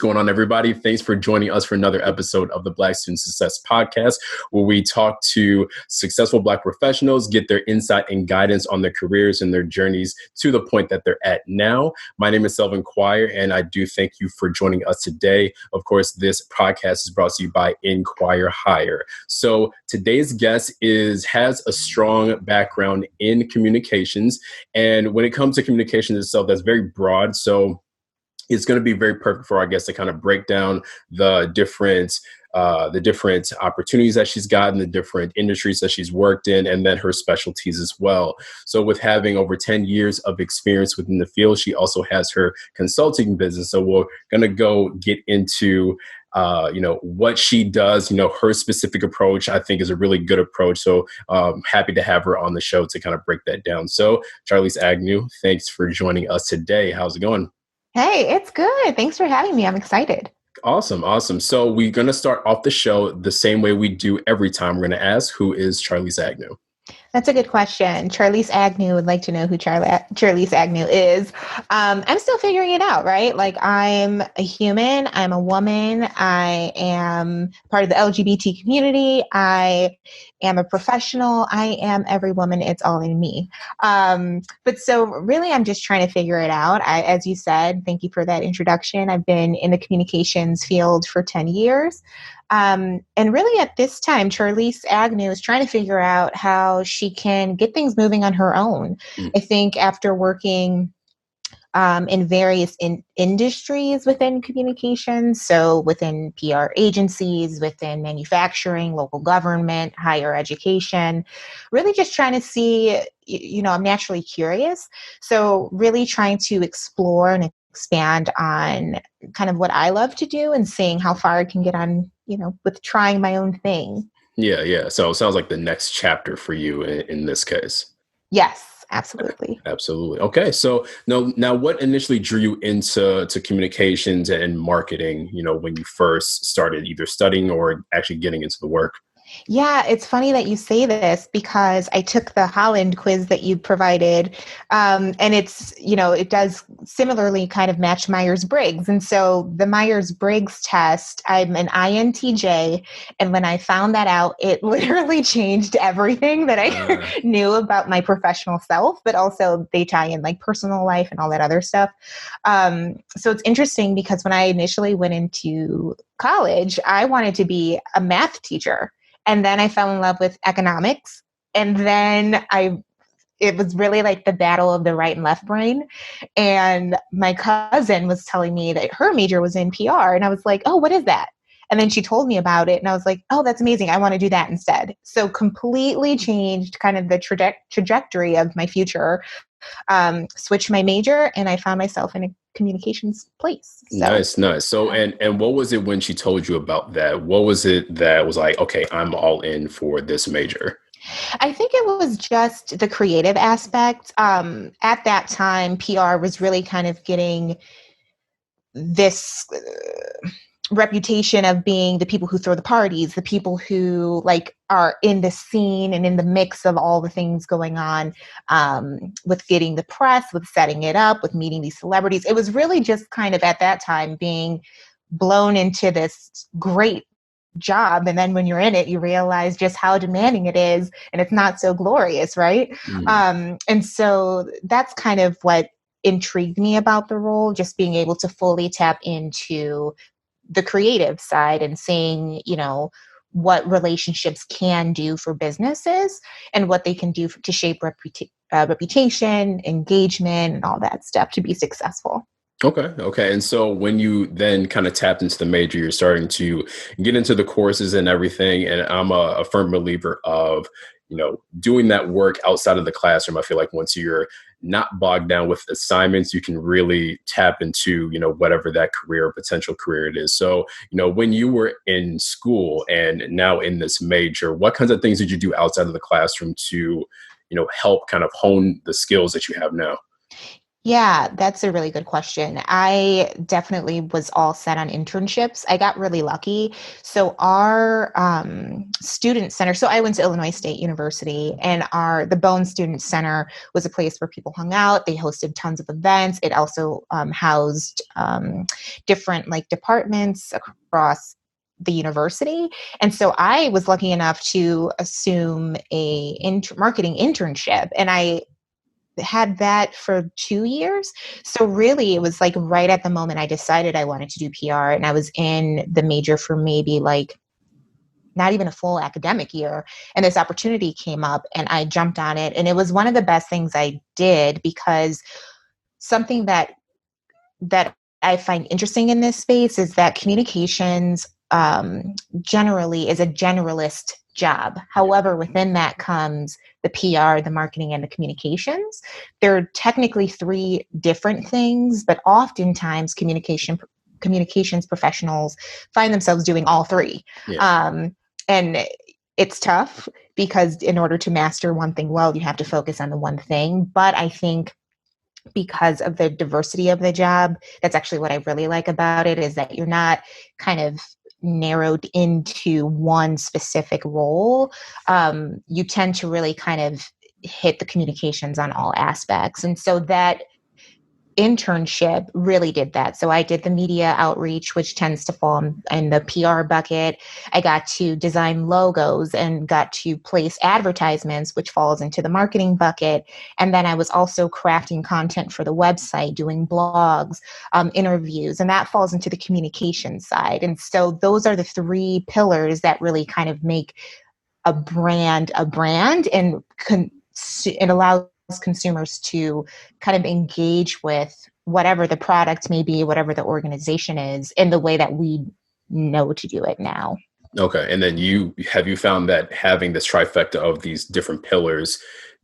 going on, everybody? Thanks for joining us for another episode of the Black Student Success Podcast, where we talk to successful Black professionals, get their insight and guidance on their careers and their journeys to the point that they're at now. My name is Selvin Quire, and I do thank you for joining us today. Of course, this podcast is brought to you by Inquire Hire. So today's guest has a strong background in communications, and when it comes to communications itself, that's very broad. So it's going to be very perfect for our guest to kind of break down the different opportunities that she's gotten, the different industries that she's worked in, and then her specialties as well. So with having over 10 years of experience within the field, she also has her consulting business. So we're going to get into what she does, her specific approach, I think is a really good approach. So happy to have her on the show to kind of break that down. So Charliese Agnew, thanks for joining us today. How's it going? Hey, it's good. Thanks for having me. I'm excited. Awesome. So we're going to start off the show the same way we do every time. We're going to ask, who is Charliese Agnew? That's a good question. Charliese Agnew would like to know who Charliese Agnew is. I'm still figuring it out, right? Like, I'm a human. I'm a woman. I am part of the LGBT community. I am a professional. I am every woman. It's all in me. But so really, I'm just trying to figure it out. As you said, thank you for that introduction. I've been in the communications field for 10 years. And really at this time, Charliese Agnew is trying to figure out how she can get things moving on her own. I think after working in various industries within communications, so within PR agencies, within manufacturing, local government, higher education, really just trying to see, I'm naturally curious. So really trying to explore and expand on kind of what I love to do and seeing how far I can get on, with trying my own thing. Yeah. So it sounds like the next chapter for you in this case. Yes, absolutely. Absolutely. Okay. So now what initially drew you into communications and marketing, when you first started either studying or actually getting into the work? Yeah, it's funny that you say this because I took the Holland Quiz that you provided, and it's, it does similarly kind of match Myers-Briggs. And so the Myers-Briggs test, I'm an INTJ, and when I found that out, it literally changed everything that I knew about my professional self, but also they tie in like personal life and all that other stuff. So it's interesting because when I initially went into college, I wanted to be a math teacher. And then I fell in love with economics. And then it was really like the battle of the right and left brain. And my cousin was telling me that her major was in PR. And I was like, oh, what is that? And then she told me about it. And I was like, oh, that's amazing. I want to do that instead. So completely changed kind of the trajectory of my future. Switched my major and I found myself in a communications place. So. Nice. So, and what was it when she told you about that? What was it that was like, okay, I'm all in for this major? I think it was just the creative aspect. At that time, PR was really kind of getting this reputation of being the people who throw the parties, the people who like are in the scene and in the mix of all the things going on, with getting the press, with setting it up, with meeting these celebrities. It was really just kind of at that time being blown into this great job. And then when you're in it, you realize just how demanding it is and it's not so glorious, right? And so that's kind of what intrigued me about the role, just being able to fully tap into the creative side and seeing, what relationships can do for businesses and what they can do to shape reputation, engagement, and all that stuff to be successful. Okay. And so when you then kind of tapped into the major, you're starting to get into the courses and everything. And I'm a firm believer of, doing that work outside of the classroom. I feel like once you're not bogged down with assignments, you can really tap into, whatever that career or potential career it is. So, when you were in school and now in this major, what kinds of things did you do outside of the classroom to, help kind of hone the skills that you have now? Yeah, that's a really good question. I definitely was all set on internships. I got really lucky. So our student center, so I went to Illinois State University, and the Bone Student Center was a place where people hung out. They hosted tons of events. It also housed different like departments across the university. And so I was lucky enough to assume a marketing internship, and I had that for 2 years. So really it was like right at the moment I decided I wanted to do PR, and I was in the major for maybe like not even a full academic year. And this opportunity came up and I jumped on it. And it was one of the best things I did, because something that I find interesting in this space is that communications generally is a generalist job. However, within that comes the PR, the marketing, and the communications. They're technically three different things, but oftentimes communications professionals find themselves doing all three. Yeah. And it's tough, because in order to master one thing well, you have to focus on the one thing. But I think because of the diversity of the job, that's actually what I really like about it, is that you're not kind of narrowed into one specific role. You tend to really kind of hit the communications on all aspects. And so that internship really did that. So I did the media outreach, which tends to fall in the PR bucket. I got to design logos and got to place advertisements, which falls into the marketing bucket. And then I was also crafting content for the website, doing blogs, interviews, and that falls into the communication side. And so those are the three pillars that really kind of make a brand, and it allows consumers to kind of engage with whatever the product may be, whatever the organization is, in the way that we know to do it now. Okay. And then you found that having this trifecta of these different pillars,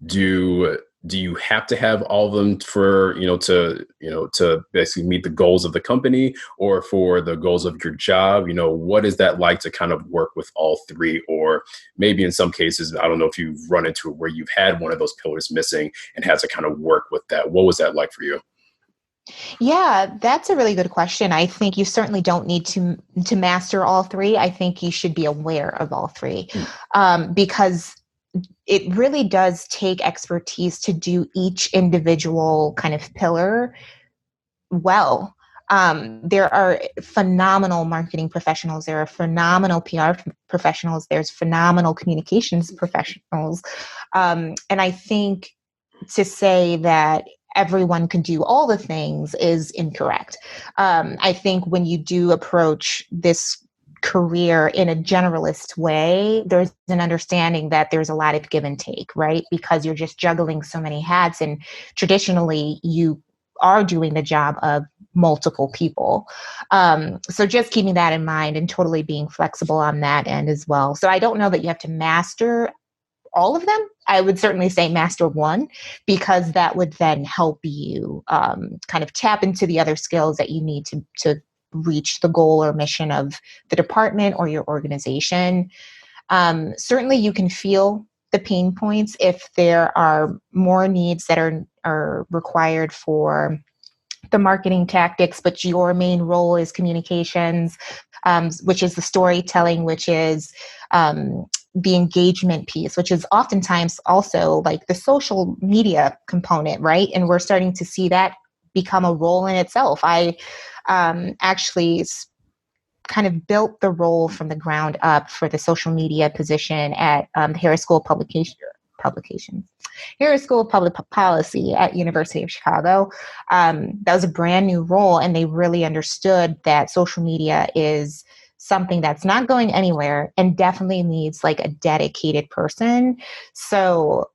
do you have to have all of them for, to basically meet the goals of the company or for the goals of your job? What is that like to kind of work with all three? Or maybe in some cases, I don't know if you've run into it where you've had one of those pillars missing and had to kind of work with that. What was that like for you? Yeah, that's a really good question. I think you certainly don't need to master all three. I think you should be aware of all three, because it really does take expertise to do each individual kind of pillar well. There are phenomenal marketing professionals. There are phenomenal PR professionals. There's phenomenal communications professionals. And I think to say that everyone can do all the things is incorrect. I think when you do approach this career in a generalist way, there's an understanding that there's a lot of give and take, right? Because you're just juggling so many hats, and traditionally you are doing the job of multiple people. So just keeping that in mind and totally being flexible on that end as well. So I don't know that you have to master all of them. I would certainly say master one, because that would then help you kind of tap into the other skills that you need to reach the goal or mission of the department or your organization. Certainly you can feel the pain points if there are more needs that are required for the marketing tactics, but your main role is communications, which is the storytelling, which is the engagement piece, which is oftentimes also like the social media component, right? And we're starting to see that become a role in itself. I actually kind of built the role from the ground up for the social media position at the Harris School of Publications. Harris School of Public Policy at University of Chicago. That was a brand new role, and they really understood that social media is something that's not going anywhere and definitely needs like a dedicated person. So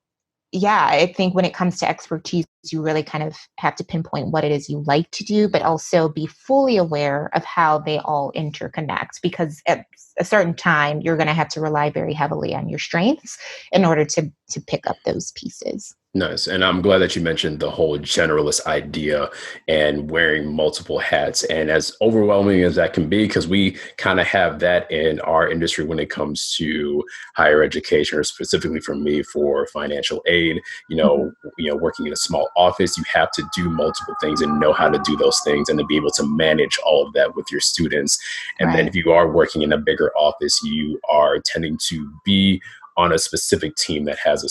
yeah, I think when it comes to expertise, you really kind of have to pinpoint what it is you like to do, but also be fully aware of how they all interconnect, because at a certain time, you're going to have to rely very heavily on your strengths in order to pick up those pieces. Nice. And I'm glad that you mentioned the whole generalist idea and wearing multiple hats. And as overwhelming as that can be, because we kind of have that in our industry when it comes to higher education, or specifically for me for financial aid, Mhm. working in a small office, you have to do multiple things and know how to do those things and to be able to manage all of that with your students. And then Right. if you are working in a bigger office, you are tending to be on a specific team that has a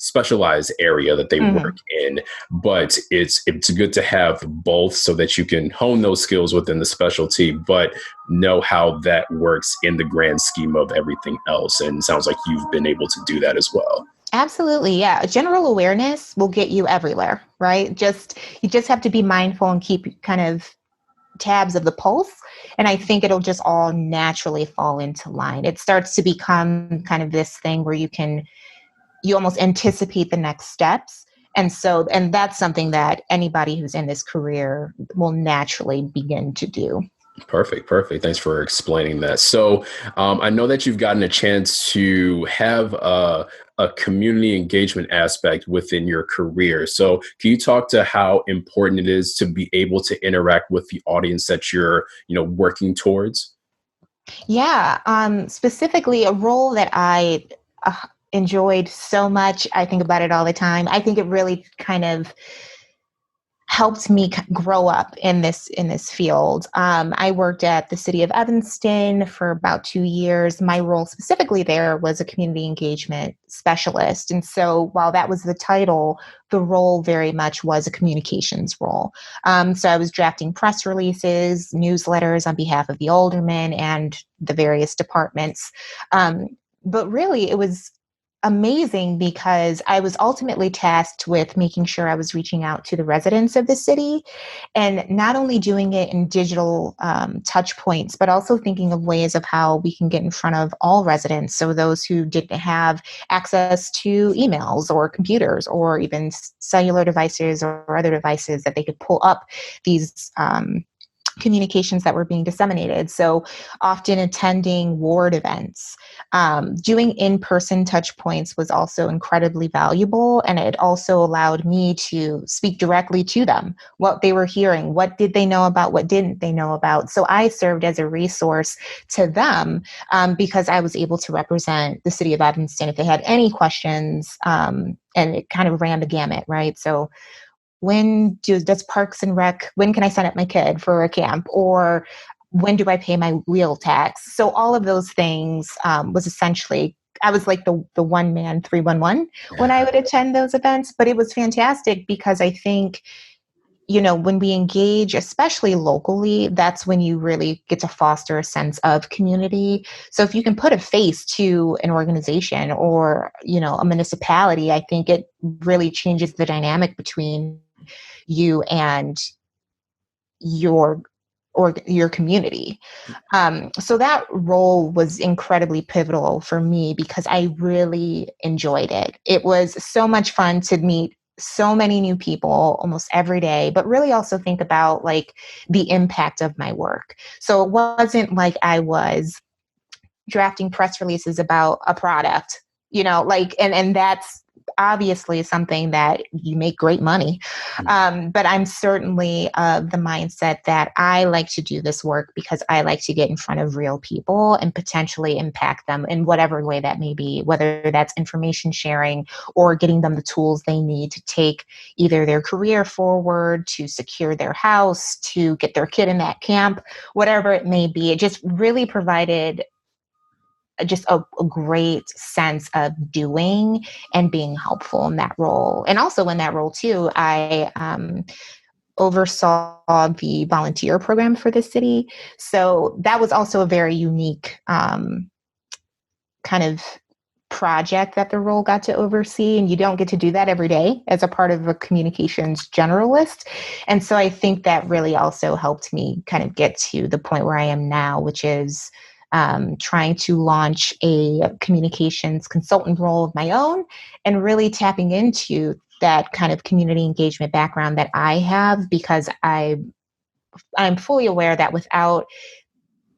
specialized area that they work Mhm. in. But it's good to have both so that you can hone those skills within the specialty, but know how that works in the grand scheme of everything else. And it sounds like you've been able to do that as well. Absolutely. Yeah. General awareness will get you everywhere, right? You just have to be mindful and keep kind of tabs of the pulse. And I think it'll just all naturally fall into line. It starts to become kind of this thing where you almost anticipate the next steps. And that's something that anybody who's in this career will naturally begin to do. Perfect. Perfect. Thanks for explaining that. So I know that you've gotten a chance to have a community engagement aspect within your career. So can you talk to how important it is to be able to interact with the audience that you're, working towards? Yeah. Specifically, a role that I uh, enjoyed so much. I think about it all the time. I think it really kind of helped me grow up in this field. I worked at the city of Evanston for about 2 years. My role specifically there was a community engagement specialist, and so while that was the title, the role very much was a communications role. So I was drafting press releases, newsletters on behalf of the aldermen and the various departments. But really, it was amazing because I was ultimately tasked with making sure I was reaching out to the residents of the city and not only doing it in digital touch points, but also thinking of ways of how we can get in front of all residents. So those who didn't have access to emails or computers or even cellular devices or other devices that they could pull up these communications that were being disseminated. So often attending ward events, doing in-person touch points was also incredibly valuable. And it also allowed me to speak directly to them, what they were hearing, what did they know about, what didn't they know about. So I served as a resource to them because I was able to represent the city of Evanston if they had any questions. And it kind of ran the gamut, right? So does Parks and Rec, when can I sign up my kid for a camp? Or when do I pay my wheel tax? So all of those things was essentially, I was like the one man 311 when I would attend those events, but it was fantastic because I think, when we engage, especially locally, that's when you really get to foster a sense of community. So if you can put a face to an organization or, a municipality, I think it really changes the dynamic between you and your or your community. So that role was incredibly pivotal for me because I really enjoyed it. It was so much fun to meet so many new people almost every day, but really also think about like the impact of my work. So it wasn't like I was drafting press releases about a product, and that's obviously something that you make great money. But I'm certainly of the mindset that I like to do this work because I like to get in front of real people and potentially impact them in whatever way that may be, whether that's information sharing or getting them the tools they need to take either their career forward, to secure their house, to get their kid in that camp, whatever it may be. It just really provided just a great sense of doing and being helpful in that role. And also in that role too, I oversaw the volunteer program for the city. So that was also a very unique kind of project that the role got to oversee. And you don't get to do that every day as a part of a communications generalist. And so I think that really also helped me kind of get to the point where I am now, which is trying to launch a communications consultant role of my own and really tapping into that kind of community engagement background that I have because I'm fully aware that without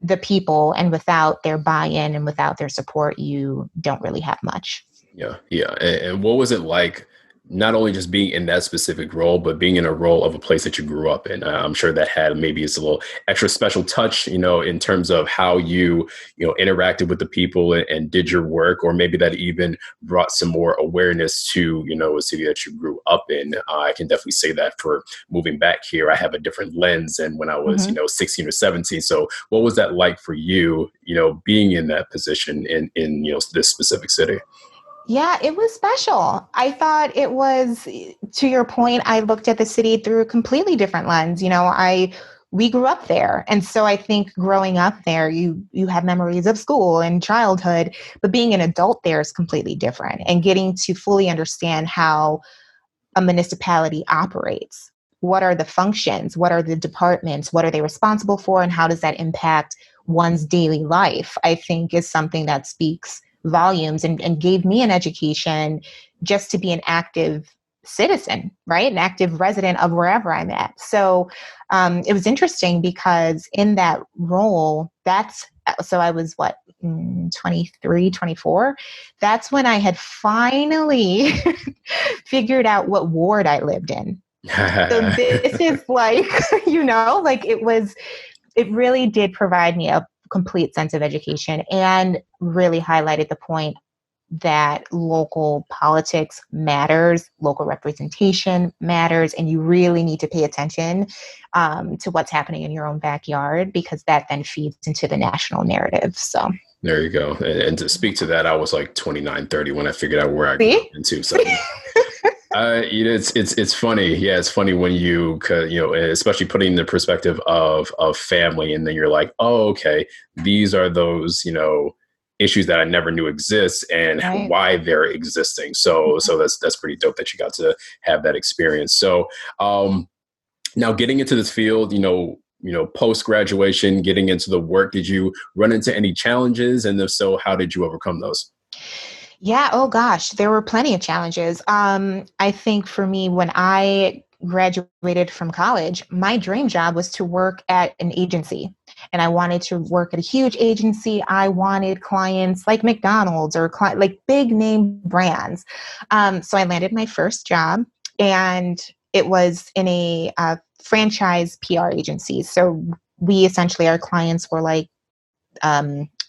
the people and without their buy-in and without their support, you don't really have much. Yeah, yeah. And what was it like not only just being in that specific role, but being in a role of a place that you grew up in. I'm sure that had maybe it's a little extra special touch, in terms of how you interacted with the people and did your work, or maybe that even brought some more awareness to, a city that you grew up in. I can definitely say that for moving back here, I have a different lens than when I was, 16 or 17. So what was that like for you, being in that position in this specific city? Yeah, it was special. I thought it was, to your point, I looked at the city through a completely different lens. We grew up there. And so I think growing up there, you have memories of school and childhood, but being an adult there is completely different, and getting to fully understand how a municipality operates. What are the functions? What are the departments? What are they responsible for? And how does that impact one's daily life? I think is something that speaks volumes, and gave me an education just to be an active citizen, right? An active resident of wherever I'm at. So it was interesting because in that role, so I was 23, 24. That's when I had finally figured out what ward I lived in. So this is like, it really did provide me a complete sense of education, and really highlighted the point that local politics matters, local representation matters, and you really need to pay attention to what's happening in your own backyard, because that then feeds into the national narrative. So there you go. And to speak to that, I was like 29, 30 when I figured out where I See? got into. So it's funny. Yeah, it's funny when especially putting in the perspective of family, and then you're like, oh, okay, these are those, issues that I never knew exist, and right. why they're existing. So that's pretty dope that you got to have that experience. So now getting into this field, post graduation, getting into the work, did you run into any challenges? And if so, how did you overcome those? Yeah. Oh gosh, there were plenty of challenges. I think for me, when I graduated from college, my dream job was to work at an agency, and I wanted to work at a huge agency. I wanted clients like McDonald's or like big name brands. So I landed my first job, and it was in a franchise PR agency. So we essentially, our clients were like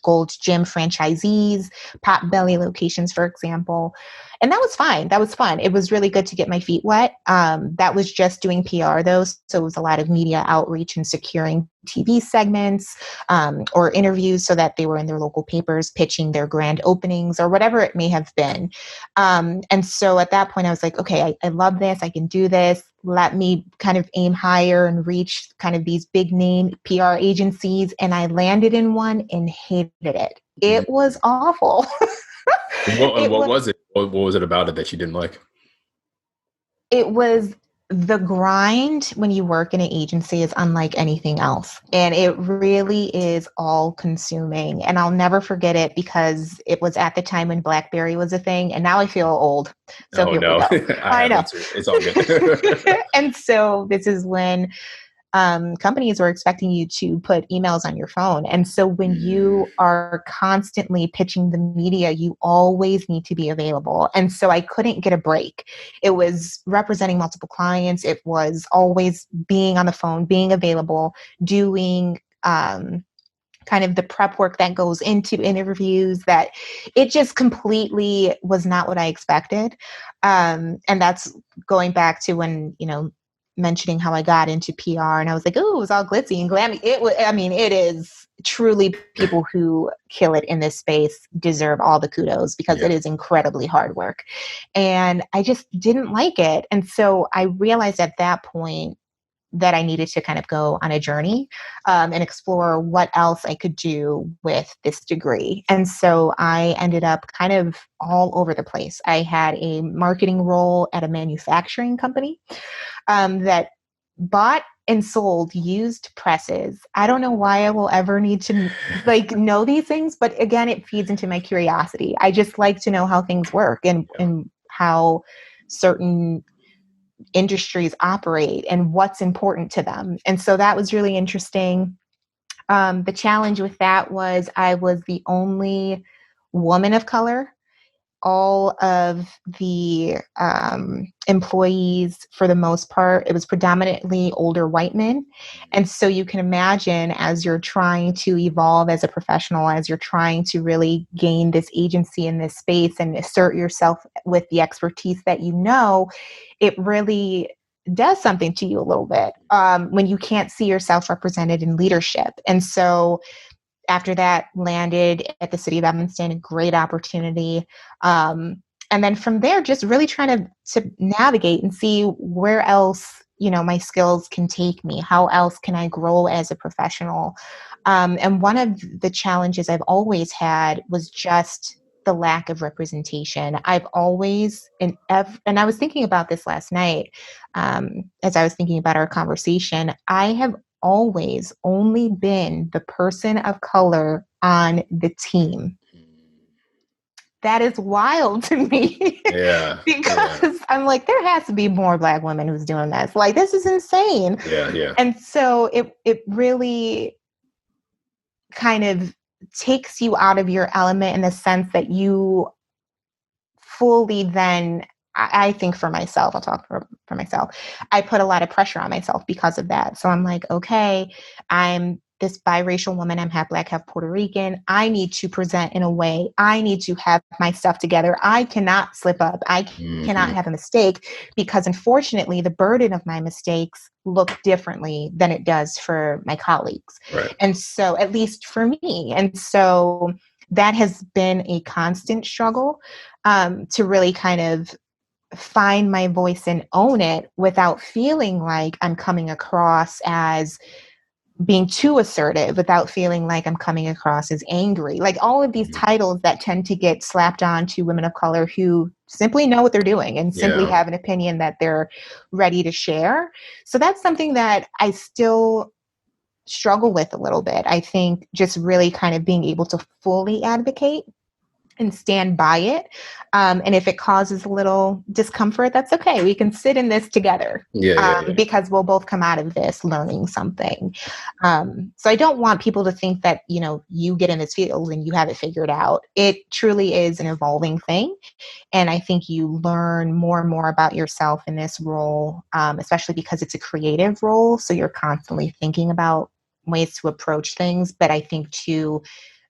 Gold Gym franchisees, Potbelly locations, for example. And that was fine. That was fun. It was really good to get my feet wet. That was just doing PR though. So it was a lot of media outreach and securing TV segments or interviews so that they were in their local papers pitching their grand openings or whatever it may have been. And so at that point I was like, okay, I love this. I can do this. Let me kind of aim higher and reach kind of these big name PR agencies. And I landed in one and hated it. It was awful. What was it? What was it about it that you didn't like? It was the grind when you work in an agency is unlike anything else. And it really is all consuming. And I'll never forget it because it was at the time when BlackBerry was a thing. And now I feel old. So oh, no. I know. It's all good. And so this is when companies were expecting you to put emails on your phone. And so when you are constantly pitching the media, you always need to be available. And so I couldn't get a break. It was representing multiple clients. It was always being on the phone, being available, doing kind of the prep work that goes into interviews, that it just completely was not what I expected. And that's going back to when, mentioning how I got into PR, and I was like, oh, it was all glitzy and glammy. It is truly, people who kill it in this space deserve all the kudos, because it is incredibly hard work. And I just didn't like it. And so I realized at that point that I needed to kind of go on a journey and explore what else I could do with this degree. And so I ended up kind of all over the place. I had a marketing role at a manufacturing company that bought and sold used presses. I don't know why I will ever need to know these things, but again, it feeds into my curiosity. I just like to know how things work and how certain industries operate and what's important to them. And so that was really interesting. The challenge with that was I was the only woman of color all of the employees, for the most part, it was predominantly older white men. And so you can imagine, as you're trying to evolve as a professional, as you're trying to really gain this agency in this space and assert yourself with the expertise that you know, it really does something to you a little bit when you can't see yourself represented in leadership. And so after that, landed at the city of Evanston, a great opportunity. And then from there, just really trying to navigate and see where else, my skills can take me. How else can I grow as a professional? And one of the challenges I've always had was just the lack of representation. I've always, and I was thinking about this last night, as I was thinking about our conversation, I have always only been the person of color on the team. That is wild to me. Yeah. Because I'm like, there has to be more Black women who's doing this. Like, this is insane. Yeah. And so it really kind of takes you out of your element in the sense that you fully then, I think for myself, I'll talk for myself, I put a lot of pressure on myself because of that. So I'm like, okay, I'm this biracial woman. I'm half Black, half Puerto Rican. I need to present in a way. I need to have my stuff together. I cannot slip up. I cannot have a mistake, because unfortunately the burden of my mistakes look differently than it does for my colleagues. Right. And so, at least for me. And so that has been a constant struggle to really kind of find my voice and own it without feeling like I'm coming across as being too assertive, without feeling like I'm coming across as angry. Like all of these titles that tend to get slapped on to women of color who simply know what they're doing and simply have an opinion that they're ready to share. So that's something that I still struggle with a little bit. I think just really kind of being able to fully advocate and stand by it. And if it causes a little discomfort, that's okay. We can sit in this together because we'll both come out of this learning something. So I don't want people to think that, you get in this field and you have it figured out. It truly is an evolving thing. And I think you learn more and more about yourself in this role, especially because it's a creative role. So you're constantly thinking about ways to approach things. But I think to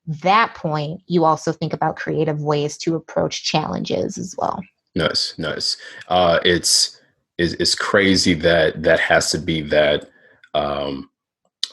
that point, you also think about creative ways to approach challenges as well. Nice. It's crazy that has to be that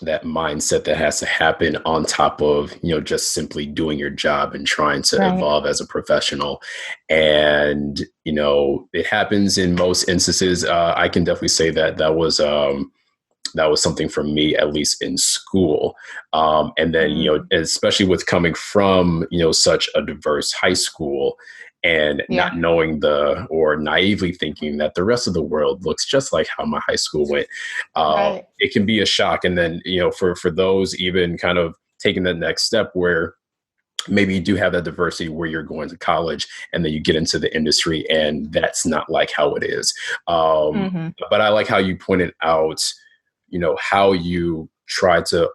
that mindset that has to happen on top of just simply doing your job and trying to evolve as a professional. And it happens in most instances. I can definitely say that was something for me, at least in school. And then, especially with coming from, such a diverse high school and not knowing or naively thinking that the rest of the world looks just like how my high school went. It can be a shock. And then, for those even kind of taking the next step where maybe you do have that diversity where you're going to college and then you get into the industry and that's not like how it is. But I like how you pointed out, how you try to,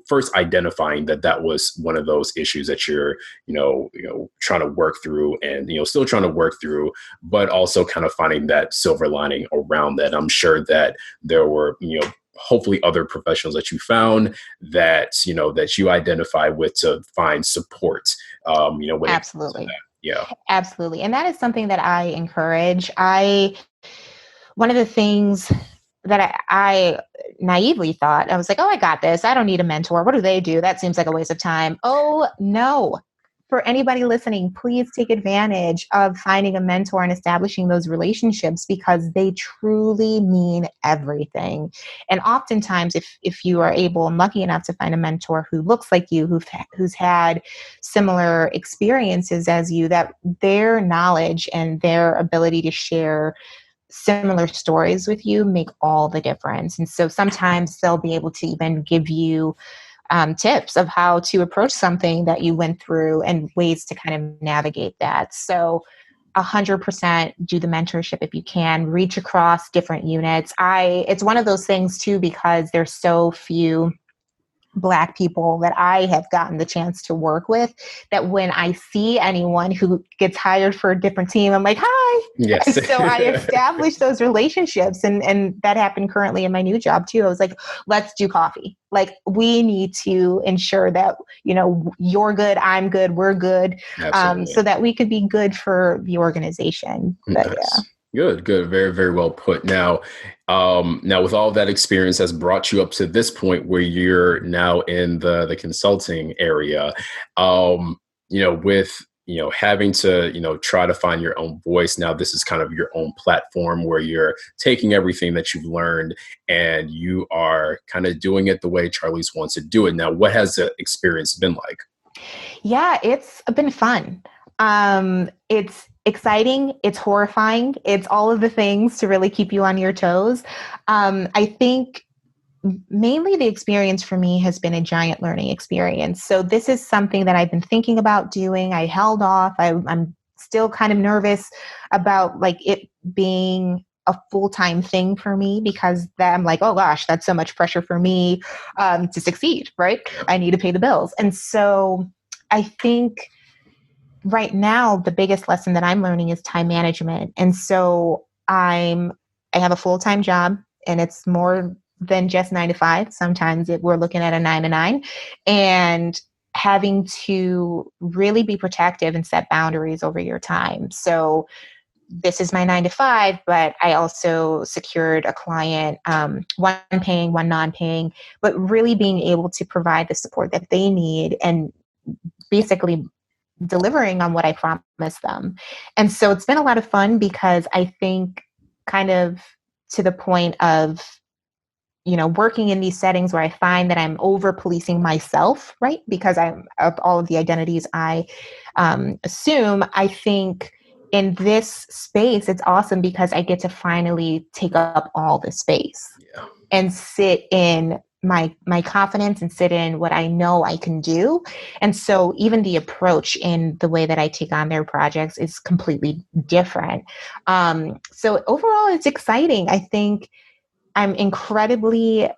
first identifying that was one of those issues that you're, trying to work through and, still trying to work through, but also kind of finding that silver lining around that. I'm sure that there were, hopefully other professionals that you found that, that you identify with to find support, when Absolutely. Yeah. Absolutely. And that is something that I encourage. One of the things that I naively thought, I was like, oh, I got this. I don't need a mentor. What do they do? That seems like a waste of time. Oh, no. For anybody listening, please take advantage of finding a mentor and establishing those relationships, because they truly mean everything. And oftentimes, if you are able and lucky enough to find a mentor who looks like you, who's had similar experiences as you, that their knowledge and their ability to share similar stories with you make all the difference. And so sometimes they'll be able to even give you tips of how to approach something that you went through and ways to kind of navigate that. So 100% do the mentorship if you can, reach across different units. It's one of those things too, because there's so few Black people that I have gotten the chance to work with, that when I see anyone who gets hired for a different team, I'm like, hi. Yes. And so I established those relationships, and that happened currently in my new job too. I was like, let's do coffee. Like, we need to ensure that, you're good, I'm good, we're good, so that we could be good for the organization. But Nice. yeah. Good. Very, very well put. Now, with all that experience has brought you up to this point where you're now in the consulting area, with, having to, try to find your own voice. Now, this is kind of your own platform where you're taking everything that you've learned and you are kind of doing it the way Charliese wants to do it. Now, what has the experience been like? Yeah, it's been fun. It's exciting. It's horrifying. It's all of the things to really keep you on your toes. I think mainly the experience for me has been a giant learning experience. So this is something that I've been thinking about doing. I held off. I'm still kind of nervous about like it being a full-time thing for me, because I'm like, oh gosh, that's so much pressure for me to succeed, right? I need to pay the bills. And so I think right now, the biggest lesson that I'm learning is time management. And so I have a full-time job, and it's more than just 9 to 5. Sometimes we're looking at a 9 to 9, and having to really be protective and set boundaries over your time. So this is my 9 to 5, but I also secured a client, one paying, one non-paying, but really being able to provide the support that they need and basically delivering on what I promised them. And so it's been a lot of fun, because I think kind of to the point of, working in these settings where I find that I'm over policing myself, right? Because I'm of all of the identities I assume. I think in this space, it's awesome because I get to finally take up all the space and sit in my confidence and sit in what I know I can do. And so even the approach in the way that I take on their projects is completely different. So overall, it's exciting. I think I'm incredibly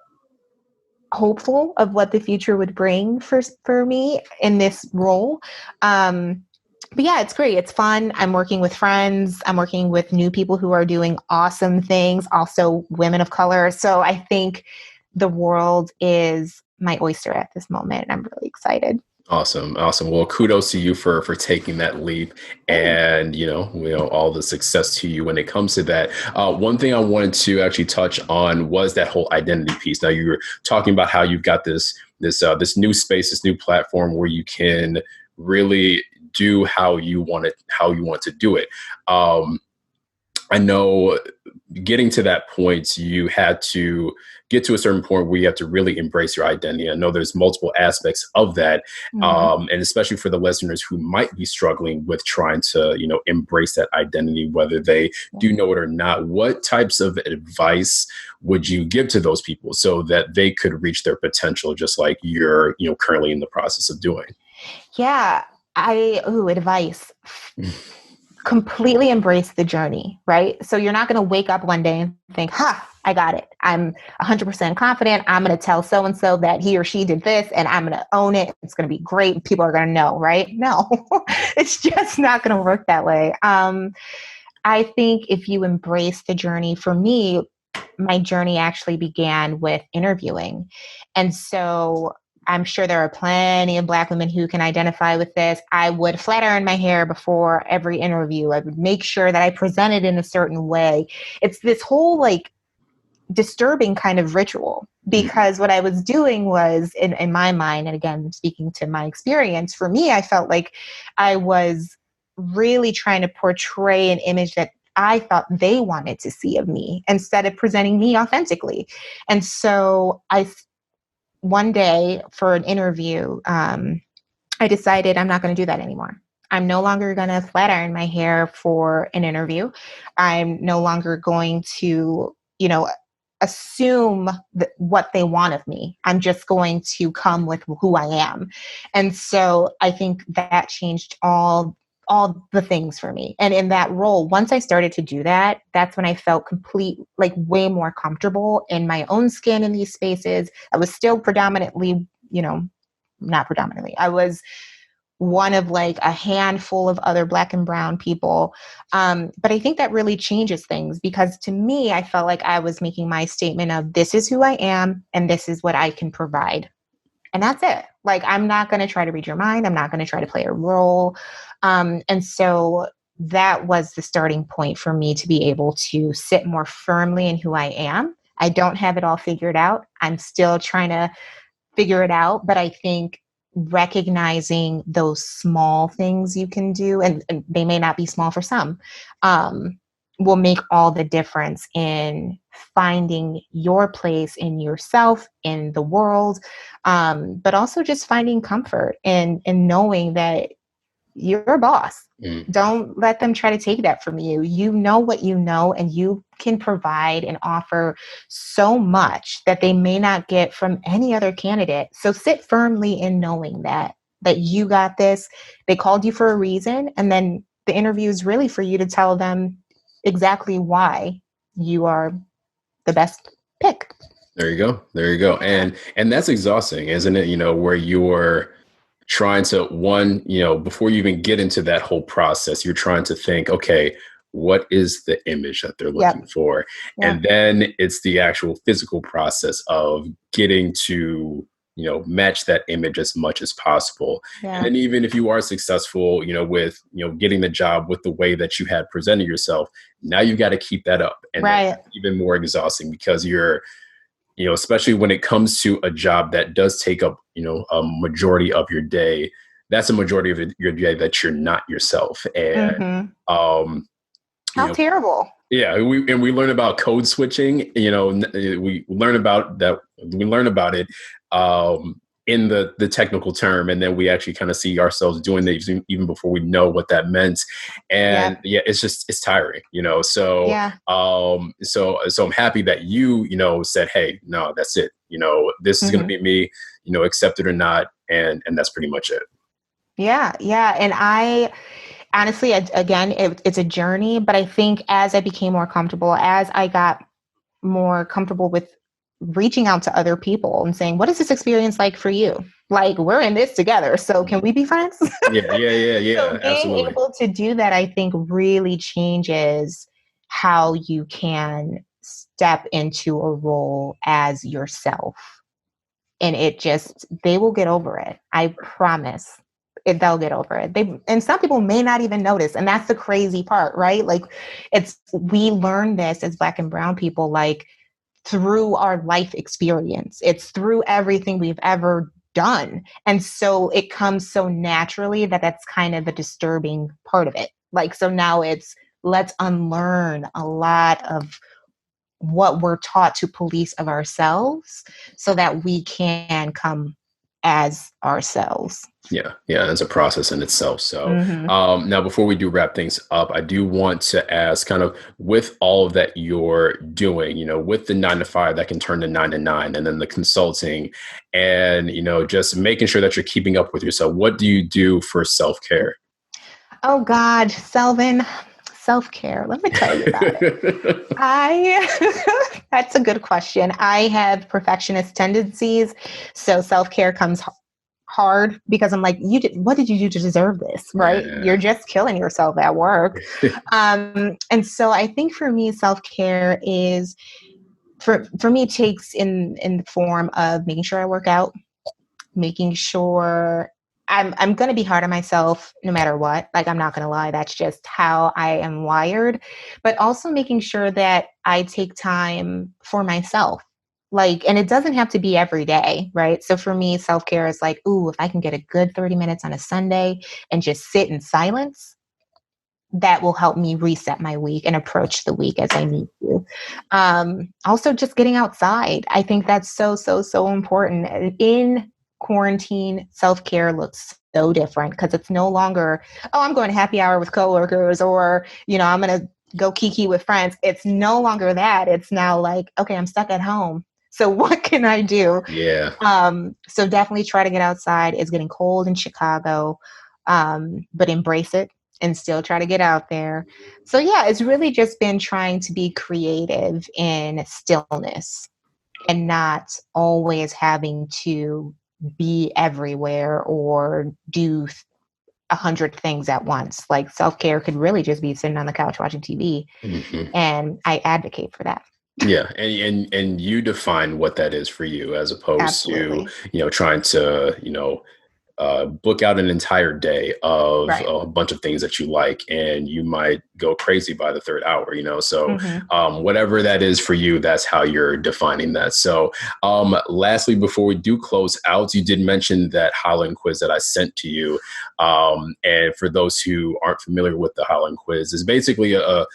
hopeful of what the future would bring for me in this role. But yeah, it's great. It's fun. I'm working with friends. I'm working with new people who are doing awesome things, also women of color. So I think the world is my oyster at this moment, and I'm really excited. Awesome. Well, kudos to you for taking that leap, and all the success to you when it comes to that. One thing I wanted to actually touch on was that whole identity piece. Now, you were talking about how you've got this new space, this new platform where you can really do how you want to do it. I know getting to that point, you had to get to a certain point where you have to really embrace your identity. I know there's multiple aspects of that. And especially for the listeners who might be struggling with trying to, embrace that identity, whether they do know it or not, what types of advice would you give to those people so that they could reach their potential, just like you're, currently in the process of doing? Yeah. Advice. Completely embrace the journey, right? So you're not going to wake up one day and think, I got it. I'm 100% confident. I'm going to tell so-and-so that he or she did this, and I'm going to own it. It's going to be great. People are going to know, right? No, it's just not going to work that way. I think if you embrace the journey, for me, my journey actually began with interviewing. And so I'm sure there are plenty of Black women who can identify with this. I would flat iron my hair before every interview. I would make sure that I presented in a certain way. It's this whole disturbing kind of ritual, because what I was doing was, in my mind, and again, speaking to my experience, for me, I felt like I was really trying to portray an image that I thought they wanted to see of me instead of presenting me authentically. And so one day for an interview, I decided I'm not going to do that anymore. I'm no longer going to flat iron my hair for an interview. I'm no longer going to, assume what they want of me. I'm just going to come with who I am. And so I think that changed all the things for me. And in that role, once I started to do that, that's when I felt way more comfortable in my own skin in these spaces. I was still predominantly not predominantly. I was one of like a handful of other Black and brown people. But I think that really changes things, because to me, I felt like I was making my statement of, this is who I am and this is what I can provide. And that's it. Like, I'm not going to try to read your mind. I'm not going to try to play a role. And so that was the starting point for me to be able to sit more firmly in who I am. I don't have it all figured out. I'm still trying to figure it out. But I think recognizing those small things you can do, and they may not be small for some, will make all the difference in finding your place in yourself, in the world, but also just finding comfort in knowing that you're a boss. Don't let them try to take that from you. You know what you know, and you can provide and offer so much that they may not get from any other candidate. So sit firmly in knowing that you got this. They called you for a reason, and then the interview is really for you to tell them exactly why you are the best pick. There you go. There you go. And that's exhausting, isn't it? Where you're trying to, before you even get into that whole process, you're trying to think, okay, what is the image that they're looking for? Yep. And then it's the actual physical process of getting to, match that image as much as possible. Yeah. And then even if you are successful, with, getting the job with the way that you had presented yourself, now you've got to keep that up. And that's even more exhausting, because you're, especially when it comes to a job that does take up, a majority of your day, that's a majority of your day that you're not yourself. And, how terrible. Yeah. We learn about code switching, we learn about that. We learn about it, in the technical term. And then we actually kind of see ourselves doing these even before we know what that meant. And it's tiring, so, so I'm happy that you, said, hey, no, that's it. This is going to be me, accept it or not. And that's pretty much it. Yeah. Yeah. And I honestly, again, it's a journey, but I think as I became more comfortable, as I got more comfortable with reaching out to other people and saying, what is this experience like for you? Like, we're in this together, so can we be friends? Yeah. So being absolutely. able to do that, I think, really changes how you can step into a role as yourself. And they will get over it. I promise. They'll get over it. And some people may not even notice. And that's the crazy part, right? Like, we learn this as Black and brown people, like, through our life experience. It's through everything we've ever done. And so it comes so naturally that that's kind of a disturbing part of it. Like, so now let's unlearn a lot of what we're taught to police of ourselves so that we can come as ourselves. Yeah, it's a process in itself. So now, before we do wrap things up, I do want to ask, kind of, with all of that you're doing, with the 9 to 5 that can turn to 9 to 9, and then the consulting, and, just making sure that you're keeping up with yourself, what do you do for self-care? Oh, God, Selvin. Self-care. Let me tell you about it. That's a good question. I have perfectionist tendencies. So self-care comes hard, because I'm like, what did you do to deserve this? Right. Yeah. You're just killing yourself at work. And so I think for me, self-care is, for me, takes in the form of making sure I work out, making sure I'm going to be hard on myself no matter what. Like, I'm not going to lie. That's just how I am wired. But also making sure that I take time for myself. Like, and it doesn't have to be every day, right? So for me, self-care is like, if I can get a good 30 minutes on a Sunday and just sit in silence, that will help me reset my week and approach the week as I need to. Also, just getting outside. I think that's so, so, so important. In quarantine, self-care looks so different, because it's no longer, I'm going to happy hour with coworkers, or, I'm going to go kiki with friends. It's no longer that. It's now like, okay, I'm stuck at home. So what can I do? Yeah. So definitely try to get outside. It's getting cold in Chicago, but embrace it and still try to get out there. So yeah, it's really just been trying to be creative in stillness and not always having to be everywhere or do 100 things at once. Like self-care could really just be sitting on the couch watching TV. Mm-hmm. And I advocate for that. Yeah, and you define what that is for you, as opposed to, Absolutely. trying to, book out an entire day of Right. a bunch of things that you like, and you might go crazy by the third hour, So Mm-hmm. whatever that is for you, that's how you're defining that. So lastly, before we do close out, you did mention that Holland quiz that I sent to you. And for those who aren't familiar with the Holland quiz, it's basically a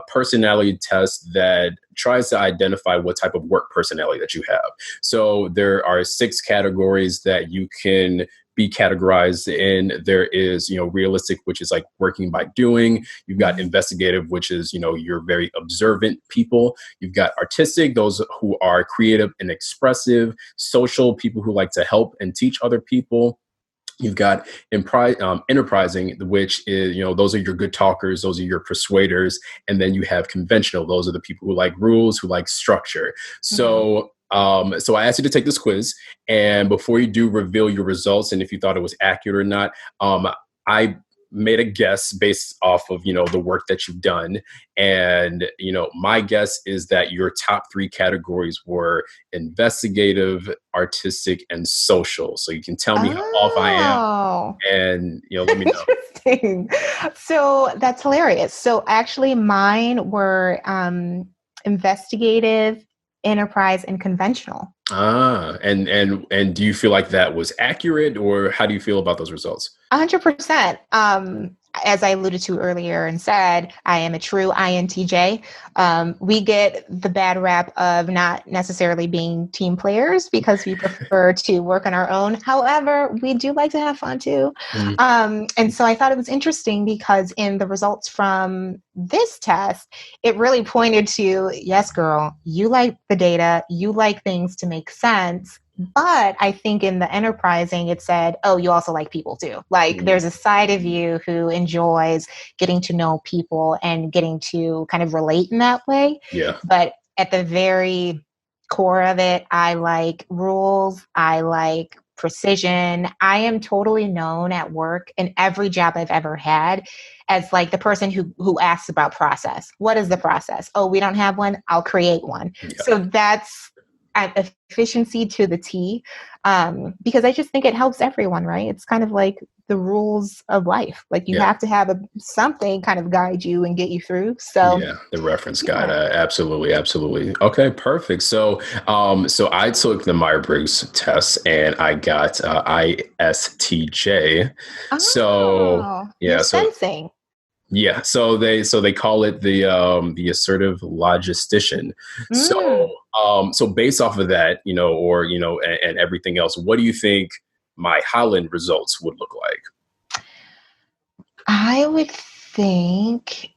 personality test that tries to identify what type of work personality that you have. So there are 6 categories that you can be categorized in. There is, realistic, which is like working by doing. You've got investigative, which is, you're very observant people. You've got artistic, those who are creative and expressive. Social, people who like to help and teach other people. You've got enterprising, which is, those are your good talkers, those are your persuaders. And then you have conventional, those are the people who like rules, who like structure. So so I asked you to take this quiz, and before you do reveal your results and if you thought it was accurate or not, I made a guess based off of, the work that you've done. And, my guess is that your top 3 categories were investigative, artistic, and social. So you can tell me how off I am, and, let me know. Interesting. So that's hilarious. So actually mine were investigative, enterprise, and conventional. And do you feel like that was accurate, or how do you feel about those results? 100%. As I alluded to earlier and said, I am a true INTJ. We get the bad rap of not necessarily being team players because we prefer to work on our own. However, we do like to have fun too. And so I thought it was interesting because in the results from this test, it really pointed to, yes, girl, you like the data, you like things to make sense. But I think in the enterprising, it said, oh, you also like people too. Like there's a side of you who enjoys getting to know people and getting to kind of relate in that way. Yeah. But at the very core of it, I like rules. I like precision. I am totally known at work in every job I've ever had as like the person who asks about process. What is the process? Oh, we don't have one. I'll create one. Yeah. So that's efficiency to the T, because I just think it helps everyone, right? It's kind of like the rules of life. Like you have to have something kind of guide you and get you through. So yeah, the reference guide. Absolutely. Okay, perfect. So, so I took the Myers-Briggs test and I got ISTJ. So yeah, you're sensing. Yeah, so they call it the assertive logistician. So based off of that, and everything else, what do you think my Holland results would look like? I would think,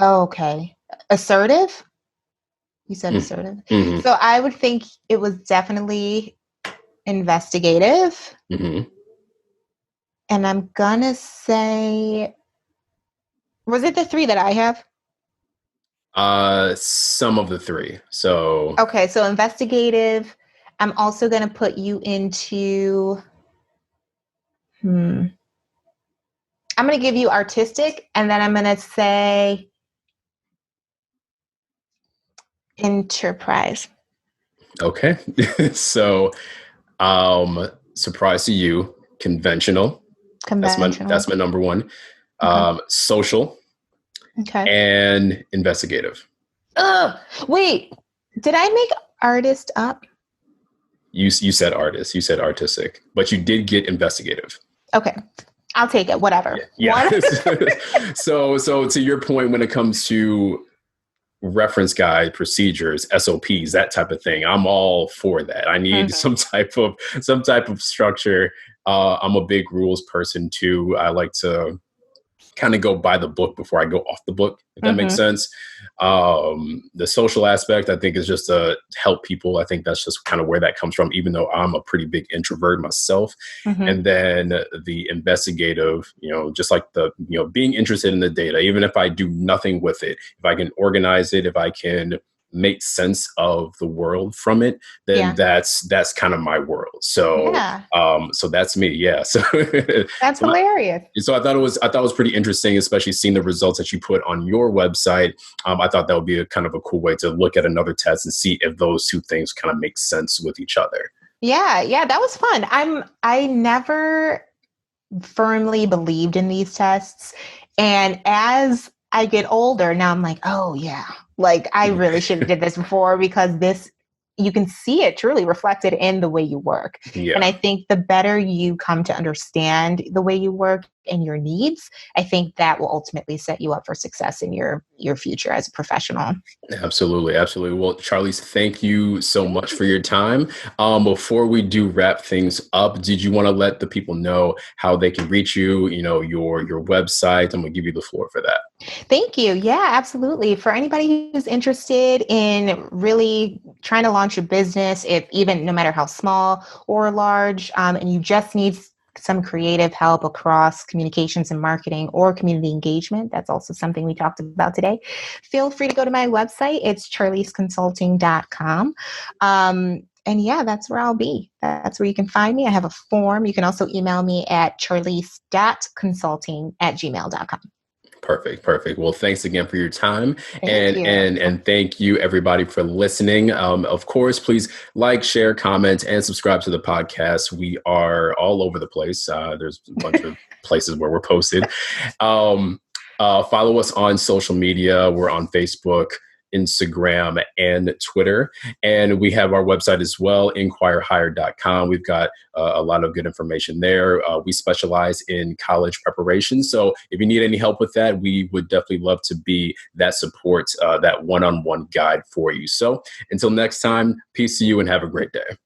okay, assertive. You said assertive. Mm-hmm. So I would think it was definitely investigative. Mm-hmm. And I'm gonna say, was it the 3 that I have? Some of the 3. So okay, so investigative. I'm also gonna put you into. I'm gonna give you artistic, and then I'm gonna say enterprise. Okay, so surprise to you, conventional. That's my number 1. Social. Okay. And investigative. Wait, did I make artist up? You said artist. You said artistic, but you did get investigative. Okay, I'll take it. Whatever. Yeah. So to your point, when it comes to reference guide, procedures, SOPs, that type of thing, I'm all for that. I need some type of structure. I'm a big rules person too. I like to kind of go by the book before I go off the book, if that makes sense. The social aspect, I think, is just to help people. I think that's just kind of where that comes from, even though I'm a pretty big introvert myself. And then the investigative, just like the, being interested in the data, even if I do nothing with it, if I can organize it, if I can, make sense of the world from it, then that's kind of my world. So, so that's me. Yeah. So that's hilarious. So I thought it was pretty interesting, especially seeing the results that you put on your website. I thought that would be a kind of a cool way to look at another test and see if those two things kind of make sense with each other. Yeah, that was fun. I never firmly believed in these tests, and as I get older, now I'm like, oh yeah, like I really should have did this before, because you can see it truly reflected in the way you work. Yeah. And I think the better you come to understand the way you work and your needs, I think that will ultimately set you up for success in your future as a professional. Absolutely. Absolutely. Well, Charliese, thank you so much for your time. Before we do wrap things up, did you want to let the people know how they can reach you, your website? I'm going to give you the floor for that. Thank you. Yeah, absolutely. For anybody who's interested in really trying to launch a business, no matter how small or large, and you just need some creative help across communications and marketing or community engagement, that's also something we talked about today, feel free to go to my website. It's charliese.consulting.com. And yeah, that's where I'll be. That's where you can find me. I have a form. You can also email me at charliese.consulting@gmail.com. Perfect. Well, thanks again for your time. And thank you everybody for listening. Of course, please like, share, comment, and subscribe to the podcast. We are all over the place. There's a bunch of places where we're posted. Follow us on social media. We're on Facebook, Instagram, and Twitter. And we have our website as well, inquirehire.com. We've got a lot of good information there. We specialize in college preparation. So if you need any help with that, we would definitely love to be that support, that one-on-one guide for you. So until next time, peace to you and have a great day.